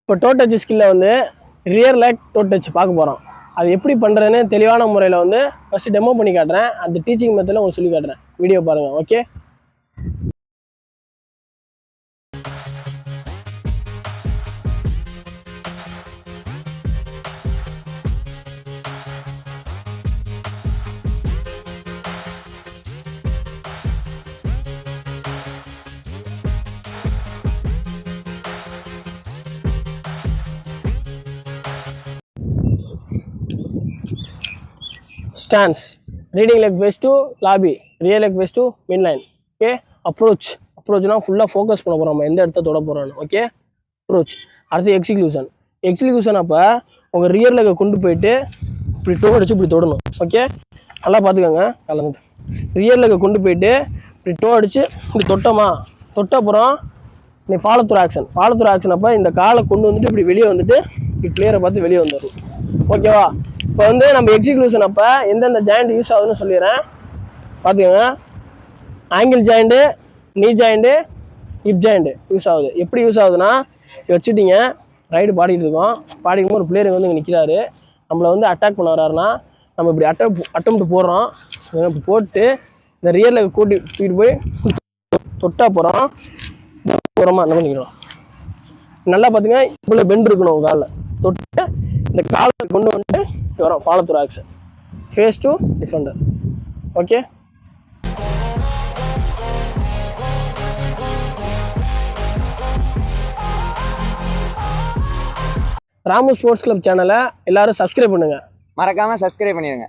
இப்போ to touch ஸ்கில்ல வந்து rear leg to touch பார்க்க போகிறோம். அது எப்படி பண்ணுறதுன்னு தெளிவான முறையில் வந்து ஃபஸ்ட்டு டெமோ பண்ணி காட்டுறேன். அந்த டீச்சிங் மெத்தடில் உங்களுக்கு சொல்லி காட்டுறேன். வீடியோ பாருங்கள். Okay. Stance, reading leg face to lobby, rear leg face to midline. Okay. Approachனா ஃபுல்லாக ஃபோக்கஸ் பண்ண போகிறோம். நம்ம எந்த இடத்த தொட போகிறோம்னு. ஓகே. அப்ரோச். அடுத்து எக்ஸிக்யூஷன் அப்போ உங்கள் ரியர் லெக்கை கொண்டு போயிட்டு இப்படி டோ அடிச்சு இப்படி தொடணும். ஓகே. நல்லா பார்த்துக்கோங்க. கலந்து ரியர் லெக்கை கொண்டு போயிட்டு இப்படி டோ அடிச்சு இப்படி தொட்ட அப்புறம் நீ ஃபாலோ த்ரூ ஆக்ஷன் அப்போ இந்த காலை கொண்டு வந்துட்டு இப்படி வெளியே வந்துட்டு இப்படி பிளேயரை பார்த்து வெளியே வந்துடணும். ஓகேவா? இப்போ வந்து நம்ம எக்ஸிக்யூஷன் அப்போ எந்தெந்த ஜாயிண்ட் யூஸ் ஆகுதுன்னு சொல்லிடுறேன். பார்த்துக்கோங்க. ஆங்கிள் ஜாயிண்ட்டு, நீ ஜாயிண்ட்டு, ஹிப் ஜாயிண்ட்டு யூஸ் ஆகுது. எப்படி யூஸ் ஆகுதுன்னா வச்சுட்டிங்க, ரைடு பாடிட்டு இருக்கோம். பாடிக்கும் ஒரு பிளேயர் வந்து இங்கே நிற்கிறாரு. நம்மளை வந்து அட்டாக் பண்ண வர்றாருன்னா நம்ம இப்படி அட்டம்ப்ட் போடுறோம். இப்படி போட்டு இந்த ரியரில் கூட்டிகிட்டு போய் தொட்டா போகிறோம். போகிறோமா என்ன பண்ணிக்கிறோம். நல்லா பார்த்துங்க. இவ்வளோ பெண்ட் இருக்கணும் உங்கள் காலில். தொட்டு இந்த காலை கொண்டு வந்துட்டு வரோம். Follow through action, face to defender. Okay. Ramu sports club சேனலை எல்லாரும் சப்ஸ்கிரைப் பண்ணுங்கள். மறக்காமல் சப்ஸ்கிரைப் பண்ணிடுங்க.